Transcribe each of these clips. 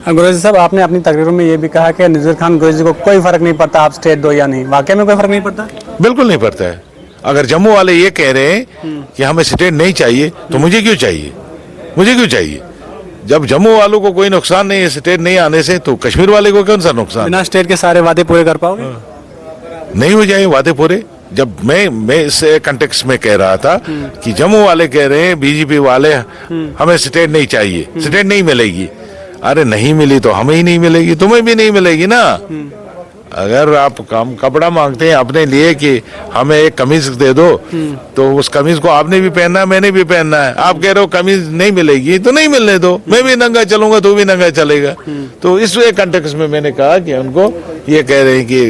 गुरैजी साहब, आपने अपनी तकरीरों में ये भी कहा कि नज़ीर खान गुरैजी को कोई फर्क नहीं पड़ता आप स्टेट दो या नहीं। वाकई में कोई फर्क नहीं पड़ता? बिल्कुल नहीं पड़ता है। अगर जम्मू वाले ये कह रहे हैं कि हमें स्टेट नहीं चाहिए तो मुझे क्यों चाहिए? मुझे क्यों चाहिए? जब जम्मू वालों को कोई नुकसान नहीं है स्टेट नहीं आने से, तो कश्मीर वाले को कौन सा नुकसान? बिना स्टेट के सारे वादे पूरे कर पाओगे? नहीं हो जाए वादे पूरे। जब मैं इस कंटेक्स्ट में कह रहा था कि जम्मू वाले कह रहे हैं बीजेपी वाले हमें स्टेट नहीं चाहिए, स्टेट नहीं मिलेगी। अरे नहीं मिली तो हमें ही नहीं मिलेगी, तुम्हें भी नहीं मिलेगी ना। अगर आप काम कपड़ा मांगते हैं अपने लिए कि हमें एक कमीज दे दो, तो उस कमीज को आपने भी पहनना है, मैंने भी पहनना है। आप कह रहे हो कमीज नहीं मिलेगी तो नहीं मिलने दो, मैं भी नंगा चलूंगा तो भी नंगा चलेगा। तो इस कंटेक्स्ट में मैंने कहा कि उनको ये कह रहे हैं कि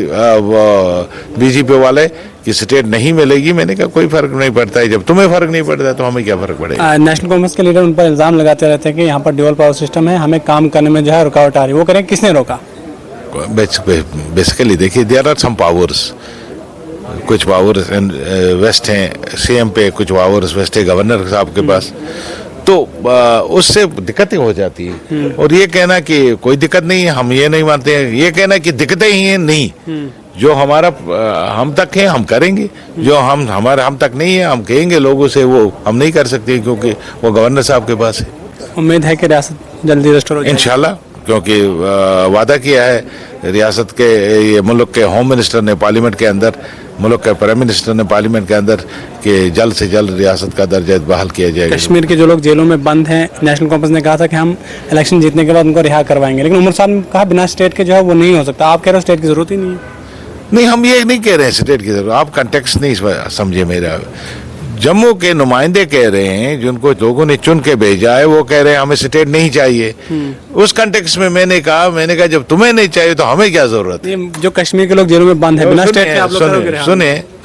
बीजेपी वाले कि स्टेट नहीं मिलेगी। मैंने कहा कोई फर्क नहीं पड़ता है, जब तुम्हें फर्क नहीं पड़ता है तो हमें क्या फर्क पड़ेगा। नेशनल कांग्रेस के लीडर उन पर इल्जाम लगाते रहते हैं कि यहाँ पर ड्यूअल पावर सिस्टम है, हमें काम करने में जो है रुकावट आ रही है। वो करें किसने रोका? बेसिकली देखिए, देयर आर सम पावर्स, कुछ पावर्स वेस्ट हैं सीएम पे, कुछ पावर्स वेस्ट है गवर्नर साहब के पास, तो उससे दिक्कतें हो जाती है। और ये कहना कि कोई दिक्कत नहीं है, हम ये नहीं मानते हैं, ये कहना कि दिक्कतें ही हैं, नहीं। जो हमारा हम तक है हम करेंगे, जो हमारा हम तक नहीं है हम कहेंगे लोगों से, वो हम नहीं कर सकते क्योंकि वो गवर्नर साहब के पास है। उम्मीद है कि रियासत जल्दी रेस्टोर हो जाएगी इंशाल्लाह, क्योंकि वादा किया है रियासत के ये मुल्क के होम मिनिस्टर ने पार्लियामेंट के अंदर, मुल्क के प्राइम मिनिस्टर ने पार्लियामेंट के अंदर कि जल्द से जल्द रियासत का दर्जा बहाल किया जाएगा। कश्मीर के जो लोग जेलों में बंद हैं, नेशनल कांफ्रेंस ने कहा था कि हम इलेक्शन जीतने के बाद उनको रिहा करवाएंगे, लेकिन उमर साहब ने कहा बिना स्टेट के जो है वो नहीं हो सकता। आप कह रहे हो स्टेट की जरूरत ही नहीं है? नहीं, हम ये नहीं कह रहे हैं स्टेट की जरूरत, आप कंटेक्स्ट नहीं समझे मेरा। जम्मू के नुमाइंदे कह रहे हैं, जिनको लोगों ने चुन के भेजा है, वो कह रहे हैं हमें स्टेट नहीं चाहिए। उस कंटेक्स्ट में मैंने कहा जब तुम्हें नहीं चाहिए तो हमें क्या जरूरत है? जो कश्मीर के लोग जेलों में बंद है बिना स्टेट के, आप लोग करोगे रिहा?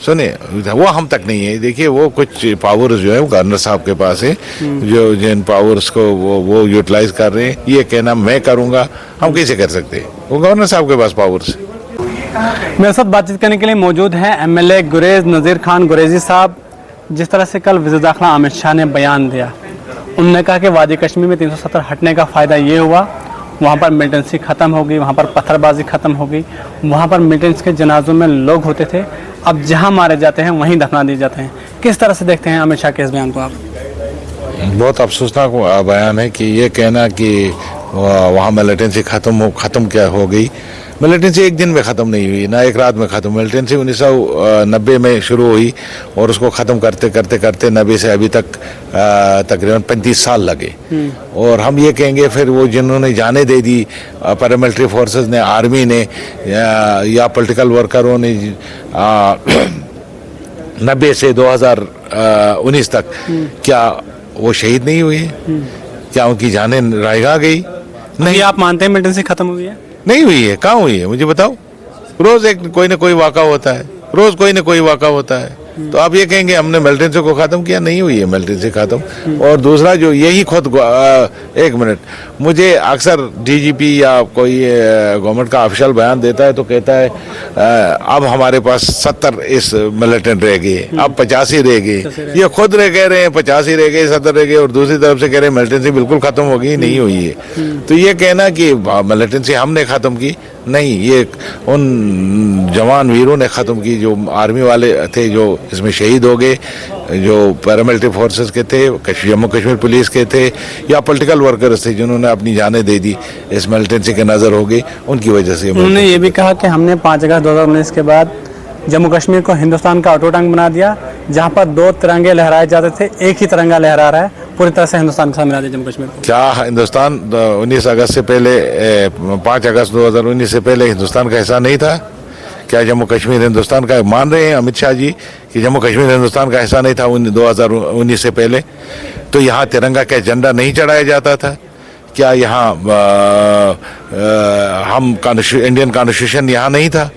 सुनिए, वो हम तक नहीं है। देखिए, वो कुछ पावर्स जो है वो गवर्नर साहब के पास है, जो जिन पावर्स को वो यूटिलाइज कर रहे हैं। ये कहना मैं करूंगा, हम कैसे कर सकते हैं? वो गवर्नर साहब के पास पावर्स है। मेरे साथ बातचीत करने के लिए मौजूद हैं एमएलए गुरेज नज़ीर खान गुरैजी साहब। जिस तरह से कल वज़ीर दाखिला अमित शाह ने बयान दिया, उन्होंने कहा कि वादी कश्मीर में 370 हटने का फ़ायदा ये हुआ, वहाँ पर मिलिटेंसी ख़त्म हो गई, वहाँ पर पत्थरबाजी ख़त्म हो गई, वहाँ पर मिलिटेंट्स के जनाजों में लोग होते थे, अब जहाँ मारे जाते हैं वहीं दफना दिए जाते हैं। किस तरह से देखते हैं अमित शाह के इस बयान को आप? बहुत अफसोसनाक बयान है कि ये कहना कि वहाँ मिलिटेंसी ख़त्म क्या हो गई। मिलिटेंसी एक दिन में ख़त्म नहीं हुई, ना एक रात में ख़त्म। मिलिटेंसी 1990 में शुरू हुई और उसको ख़त्म करते करते करते 90 से अभी तक तकरीबन 35 साल लगे। और हम ये कहेंगे फिर वो जिन्होंने जाने दे दी, पैरामिलिट्री फोर्सेस ने, आर्मी ने या पॉलिटिकल वर्करों ने 90 से 2019 तक, क्या वो शहीद नहीं हुए? क्या उनकी जानें रहेगा गई? नहीं। आप मानते हैं मिलिटेंसी ख़त्म हुई है? नहीं हुई है। कहाँ हुई है मुझे बताओ? रोज एक कोई ना कोई वाक़ा होता है, रोज कोई ना कोई वाक़ा होता है। तो आप ये कहेंगे हमने मिलिटेंसी को ख़त्म किया? नहीं हुई है मिलिटेंसी ख़त्म। और दूसरा जो यही खुद एक मिनट, मुझे अक्सर डीजीपी या कोई गवर्नमेंट का ऑफिशियल बयान देता है तो कहता है अब हमारे पास 70 इस मिलिटेंट रह गए, अब 85 रह गए। ये खुद कह रहे हैं 85 रह गए, 70 रह गए, और दूसरी तरफ से कह रहे हैं मिलिटेंसी बिल्कुल ख़त्म हो गई, नहीं हुई है। तो ये कहना कि मिलिटेंसी हमने ख़त्म की, नहीं, ये उन जवान वीरों ने ख़त्म की जो आर्मी वाले थे, जो इसमें शहीद हो गए, जो पैरामिलिट्री फोर्सेस के थे, जम्मू कश्मीर पुलिस के थे, या पॉलिटिकल वर्कर्स थे जिन्होंने अपनी जानें दे दी, इस मिलिटेंसी के नज़र हो गई, उनकी वजह से। उन्होंने ये भी कहा कि हमने 5 अगस्त 2019 के बाद जम्मू कश्मीर को हिंदुस्तान का ऑटो टंग बना दिया, जहाँ पर 2 तिरंगे लहराए जाते थे, एक ही तिरंगा लहरा रहा है, पूरी तरह से हिंदुस्तान के साथ मिला दिया जम्मू कश्मीर को। क्या हिंदुस्तान 19 अगस्त से पहले, 5 अगस्त 2019 से पहले हिंदुस्तान का हिस्सा नहीं था? क्या जम्मू कश्मीर हिंदुस्तान का मान रहे हैं अमित शाह जी कि जम्मू कश्मीर हिंदुस्तान का हिस्सा नहीं था 2019 से पहले? तो यहाँ तिरंगा का झंडा नहीं चढ़ाया जाता था? क्या यहाँ इंडियन कॉन्स्टिट्यूशन यहाँ नहीं था?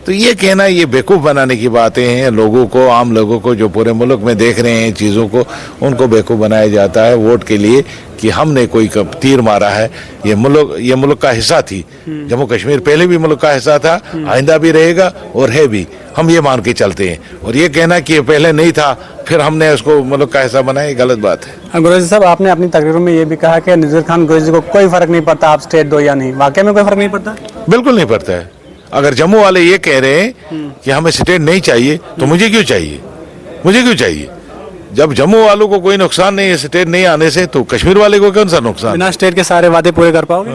तो ये कहना, ये बेवकूफ़ बनाने की बातें हैं। लोगों को, आम लोगों को जो पूरे मुल्क में देख रहे हैं चीज़ों को, उनको बेवकूफ़ बनाया जाता है वोट के लिए कि हमने कोई तीर मारा है। ये मुल्क का हिस्सा थी। जम्मू कश्मीर पहले भी मुल्क का हिस्सा था, आइंदा भी रहेगा और है भी। हम ये मान के चलते हैं। और ये कहना कि ये पहले नहीं था फिर हमने उसको मुल्क का हिस्सा बनाया, ये गलत बात है। गुरैजी साहब, आपने अपनी तकरीर में ये भी कहा कि नज़ीर खान गुरैजी को कोई फर्क नहीं पड़ता आप स्टेट दो या नहीं। वाकई में कोई फर्क नहीं पड़ता? बिल्कुल नहीं पड़ता है। अगर जम्मू वाले ये कह रहे हैं कि हमें स्टेट नहीं चाहिए तो मुझे क्यों चाहिए? मुझे क्यों चाहिए? जब जम्मू वालों को कोई नुकसान नहीं है स्टेट नहीं आने से, तो कश्मीर वाले को कौन सा नुकसान? बिना स्टेट के सारे वादे पूरे कर पाओगे?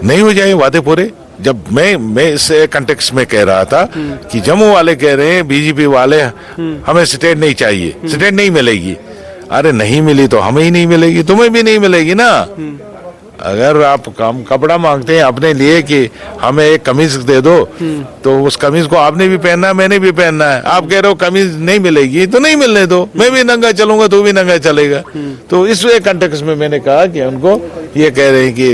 नहीं हो जाए वादे पूरे। जब मैं इस कंटेक्स्ट में कह रहा था कि जम्मू वाले कह रहे हैं बीजेपी वाले हमें स्टेट नहीं चाहिए, स्टेट नहीं मिलेगी। अरे नहीं मिली तो हमें ही नहीं मिलेगी, तुम्हें भी नहीं मिलेगी ना। अगर आप कपड़ा मांगते हैं अपने लिए कि हमें एक कमीज दे दो, तो उस कमीज को आपने भी पहनना है, मैंने भी पहनना है। आप कह रहे हो कमीज नहीं मिलेगी तो नहीं मिलने दो, मैं भी नंगा चलूंगा तो भी नंगा चलेगा। तो इस कंटेक्स्ट में मैंने कहा कि उनको ये कह रहे हैं कि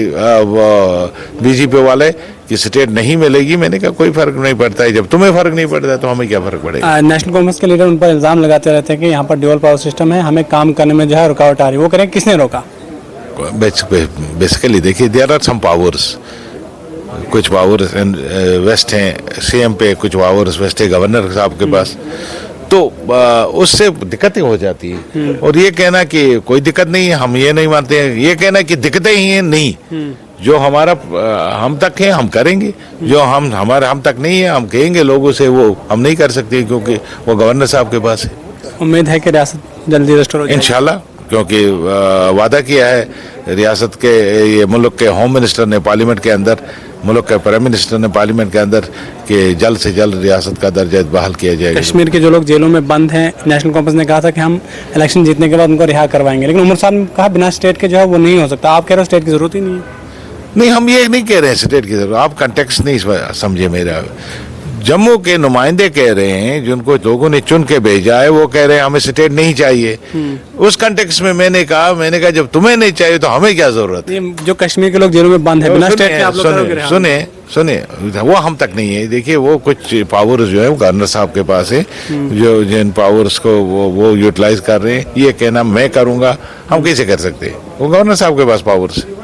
बीजेपी वाले कि स्टेट नहीं मिलेगी। मैंने कहा कोई फर्क नहीं पड़ता है। जब तुम्हें फर्क नहीं पड़ता है तो हमें क्या फर्क पड़ेगा? नेशनल कांग्रेस के लीडर उन पर इल्जाम लगाते रहते हैं कि यहाँ पर ड्यूअल पावर सिस्टम है, हमें काम करने में जो है रुकावट आ रही है। वो कह रहे हैं किसने रोका? बेसिकली देखिए, देयर आर सम पावर्स। कुछ पावर्स वेस्ट हैं सीएम पे, कुछ पावर्स वेस्ट है गवर्नर साहब के पास। तो उससे दिक्कतें हो जाती है। और ये कहना कि कोई दिक्कत नहीं है, हम ये नहीं मानते हैं, ये कहना कि दिक्कतें ही हैं, नहीं। जो हमारा हम तक है हम करेंगे, जो हम तक नहीं है हम कहेंगे लोगों से, वो हम नहीं कर सकते क्योंकि वो गवर्नर साहब के पास है। उम्मीद है कि रियासत जल्दी रेस्टोर हो जाएगी इंशाल्लाह, क्योंकि वादा किया है रियासत के ये मुल्क के होम मिनिस्टर ने पार्लियामेंट के अंदर, मुल्क के प्राइम मिनिस्टर ने पार्लियामेंट के अंदर कि जल्द से जल्द रियासत का दर्जा बहाल किया जाएगा। कश्मीर के जो लोग जेलों में बंद हैं, नेशनल कांफ्रेंस ने कहा था कि हम इलेक्शन जीतने के बाद उनको रिहा करवाएंगे, लेकिन उमर साहब ने कहा बिना स्टेट के जो है वो नहीं हो सकता। आप कह रहे हो स्टेट की जरूरत ही नहीं है? नहीं, हम ये नहीं कह रहे हैं स्टेट की जरूरत। आप कंटेक्स्ट नहीं समझे मेरा। जम्मू के नुमाइंदे कह रहे हैं, जिनको लोगों ने चुन के भेजा है, वो कह रहे हैं हमें स्टेट नहीं चाहिए। उस कंटेक्स्ट में मैंने कहा जब तुम्हें नहीं चाहिए तो हमें क्या जरूरत है? जो कश्मीर के लोग जेलों में बंद है बिना स्टेट के, आप लोग करोगे रिहा? सुने, वो हम तक नहीं है। देखिए, वो कुछ पावर्स जो है वो गवर्नर साहब के पास है, जो जिन पावर्स को वो यूटिलाइज कर रहे हैं। ये कहना मैं करूंगा, हम कैसे कर सकते हैं? वो गवर्नर साहब के पास पावर्स है।